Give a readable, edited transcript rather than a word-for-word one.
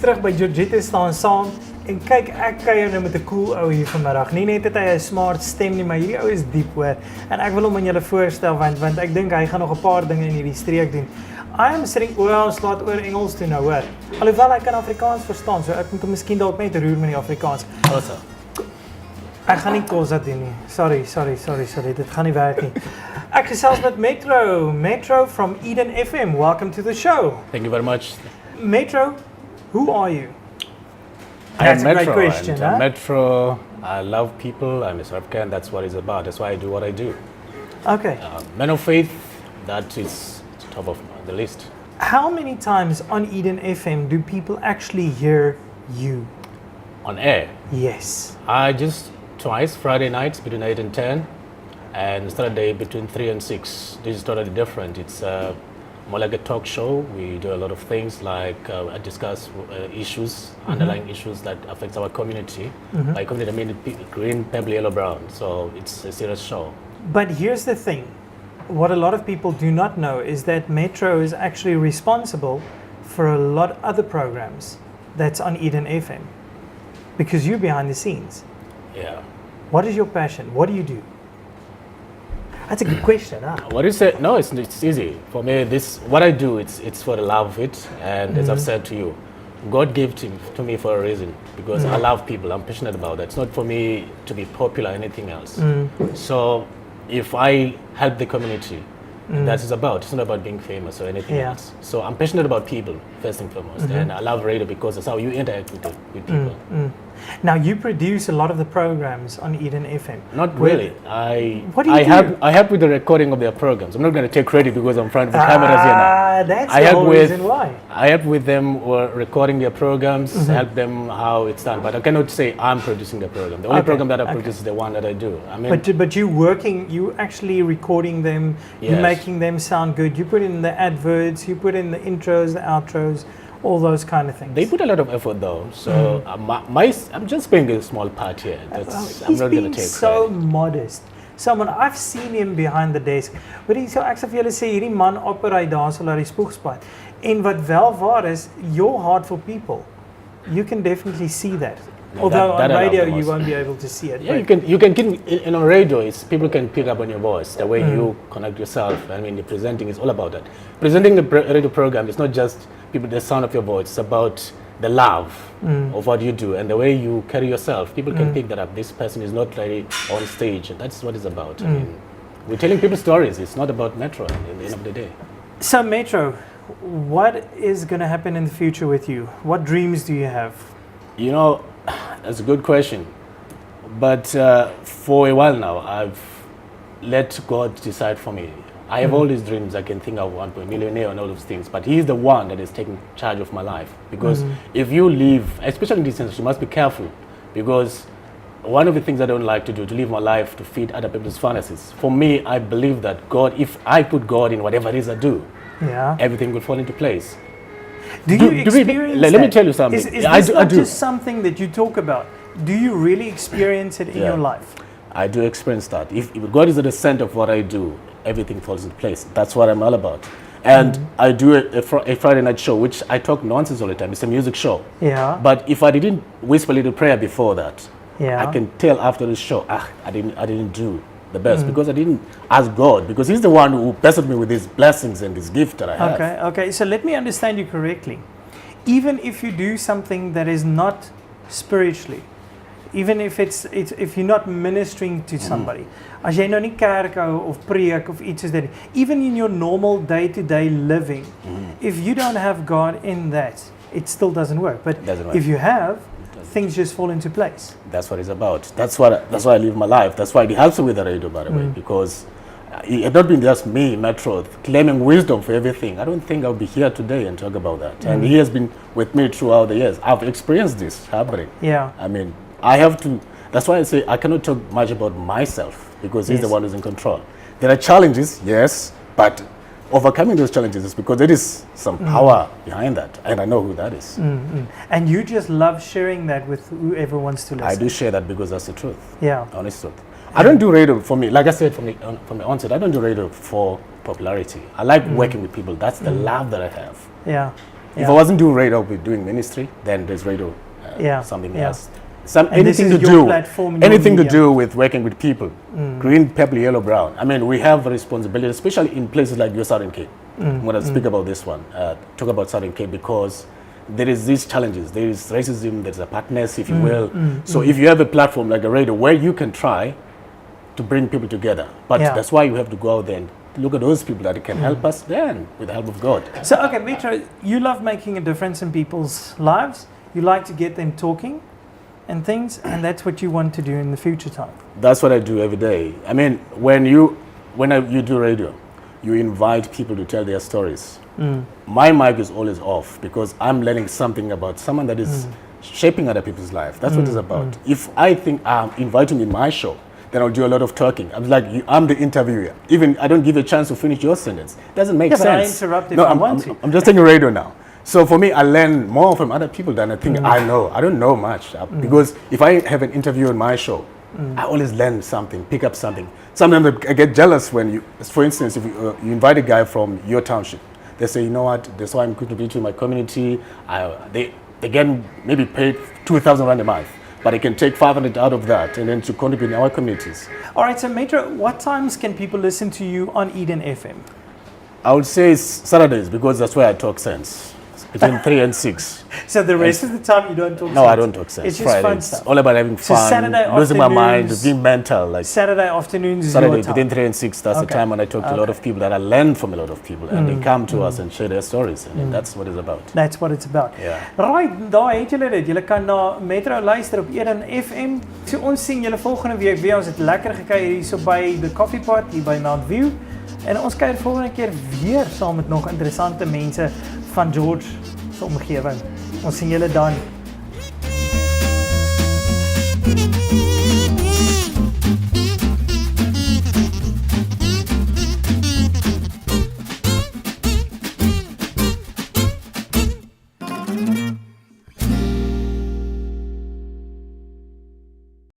terug by Georgiete Staan Saam en kyk ek kuier nou met 'n cool ou hier vanmiddag. Nie net het hy 'n smart stem nie, maar hierdie ou is diep hoor. En ek wil hom aan julle voorstel want ek dink hy gaan nog 'n paar dinge in hierdie streek doen. I am sitting ons laat oor Engels toe nou hoor. Alhoewel hy kan Afrikaans verstaan, so ek moet hom miskien dalk net roer met die Afrikaans. Awesome. Ek gaan nie kos dat doen nie. Sorry, dit gaan nie werk nie. Ek gesels met Metro from Eden FM. Welcome to the show. Thank you very much. Metro, who are you? That's a great question, and, huh? Metro, I love people, I'm a South African, that's what it's about. That's why I do what I do. Okay. Man of faith, that is top of the list. How many times on Eden FM do people actually hear you? On air? Yes. I just twice, Friday nights between 8 and 10, and Saturday between 3 and 6. This is totally different. It's more like a talk show. We do a lot of things like I discuss issues, underlying issues that affects our community. By community, I mean green, purple, yellow, brown. So it's a serious show. But here's the thing. What a lot of people do not know is that Metro is actually responsible for a lot of other programs that's on Eden FM. Because you're behind the scenes. Yeah. What is your passion? What do you do? That's a good question, huh? What you say? No, it's easy. For me, what I do, it's for the love of it. And as I've said to you, God gave it to me for a reason. Because I love people. I'm passionate about that. It's not for me to be popular or anything else. So if I help the community, that is about. It's not about being famous or anything else. So I'm passionate about people, first and foremost. And I love radio because that's how you interact with people. Now you produce a lot of the programs on Eden FM. Not really. What do you do? I help with the recording of their programs. I'm not going to take credit because I'm in front of the cameras here now. That's the whole reason why. I help with them recording their programs, help them how it's done. But I cannot say I'm producing the program. The only program that I produce is the one that I do. I mean, but you actually recording them, you're making them sound good. You put in the adverts, you put in the intros, the outros, all those kind of things. They put a lot of effort though. So I'm just playing a small part here. I'm not going to take so credit. modest. Someone I've seen him behind the desk. Maar ek sal vir julle sê hierdie man operate daar so laat die spoegspad. En wat wel waar is, your heart for people. You can definitely see that. Although on radio you won't be able to see it. Yeah, you can in on radio. People can pick up on your voice, the way you connect yourself. I mean, the presenting is all about that. Presenting the radio program is not just the sound of your voice. It's about the love of what you do and the way you carry yourself. People can pick that up. This person is not really on stage, and that's what it's about. I mean, we're telling people stories. It's not about Metro at the end of the day. So Metro, what is going to happen in the future with you? What dreams do you have? You know, that's a good question. But for a while now, I've let God decide for me. I have all these dreams. I can think I want to be a millionaire and all those things. But He's the one that is taking charge of my life. Because if you live, especially in this industry, you must be careful. Because one of the things I don't like to do, to live my life to feed other people's fantasies. For me, I believe that God, if I put God in whatever it is I do, everything will fall into place. Do you experience let me tell you something. Is this not just something that you talk about? Do you really experience it in your life? I do experience that. If God is at the center of what I do, everything falls into place. That's what I'm all about. And I do a Friday night show, which I talk nonsense all the time. It's a music show. Yeah. But if I didn't whisper a little prayer before that, I can tell after the show, I didn't do the best because I didn't ask God, because He's the one who blessed me with these blessings and this gift that I have. Okay. So let me understand you correctly. Even if you do something that is not spiritually, even if if you're not ministering to somebody, as jy nou nie kerk hou of preek of iets soos dit, even in your normal day-to-day living, if you don't have God in that, it still doesn't work. But if you have, things just fall into place. That's what it's about. That's why I live my life. That's why it helps me with the radio, by the way, because it had not been just me, Metro, claiming wisdom for everything. I don't think I'll be here today and talk about that. And He has been with me throughout the years. I've experienced this happening. Yeah. I mean, I have to. That's why I say I cannot talk much about myself, because He's the one who's in control. There are challenges, yes, but overcoming those challenges is because there is some power behind that, and I know who that is. And you just love sharing that with whoever wants to listen. I do share that because that's the truth. Yeah. Honest truth. I don't do radio for me. Like I said from the onset, I don't do radio for popularity. I like working with people. That's the love that I have. Yeah. If I wasn't doing radio, I'd be doing ministry. Then there's radio, something else. Anything to do, with working with people, green, purple, yellow, brown. I mean, we have a responsibility, especially in places like your Southern Cape. I'm going to speak about this one, talk about Southern Cape, because there is these challenges. There is racism, there's apartness, if you will. So if you have a platform like a radio where you can try to bring people together, but that's why you have to go out there and look at those people that can help us then, with the help of God. So, okay, Metro, you love making a difference in people's lives. You like to get them talking and things, and that's what you want to do in the future time. That's what I do every day. I mean, when you do radio, you invite people to tell their stories. My mic is always off because I'm learning something about someone that is shaping other people's life. That's what it's about. If I think I'm inviting you in my show, then I'll do a lot of talking. I'm like, I'm the interviewer. Even I don't give you a chance to finish your sentence. It doesn't make sense. But I interrupt if I want to. I'm just taking radio now. So for me, I learn more from other people than I think I know. I don't know much because if I have an interview on my show, I always learn something, pick up something. Sometimes I get jealous when you, for instance, if you invite a guy from your township, they say, you know what, that's why I'm contributing to my community. They get maybe paid 2,000 rand a month, but I can take 500 out of that and then to contribute in our communities. All right, so Metro, what times can people listen to you on Eden FM? I would say Saturdays, because that's where I talk sense. Between 3 and 6. So the rest of the time you don't talk sense? No, I don't talk sense. It's just Friday, fun it's stuff. all about having fun, losing my mind, being mental. Like Saturday afternoons is Saturday, your time. between 3 and 6, that's the time when I talk to a lot of people that I learn from a lot of people. And they come to us and share their stories. And that's what it's about. That's what it's about. Yeah. Right, daar het julle dit. Julle kan na Metro luister op Eden FM. So ons sien julle volgende week weer. Ons het lekker gekuier hier so by the Coffee Pot, hier by Mount View. En ons kuier volgende keer weer saam met nog interessante mense van George se omgewing. Ons sien julle dan.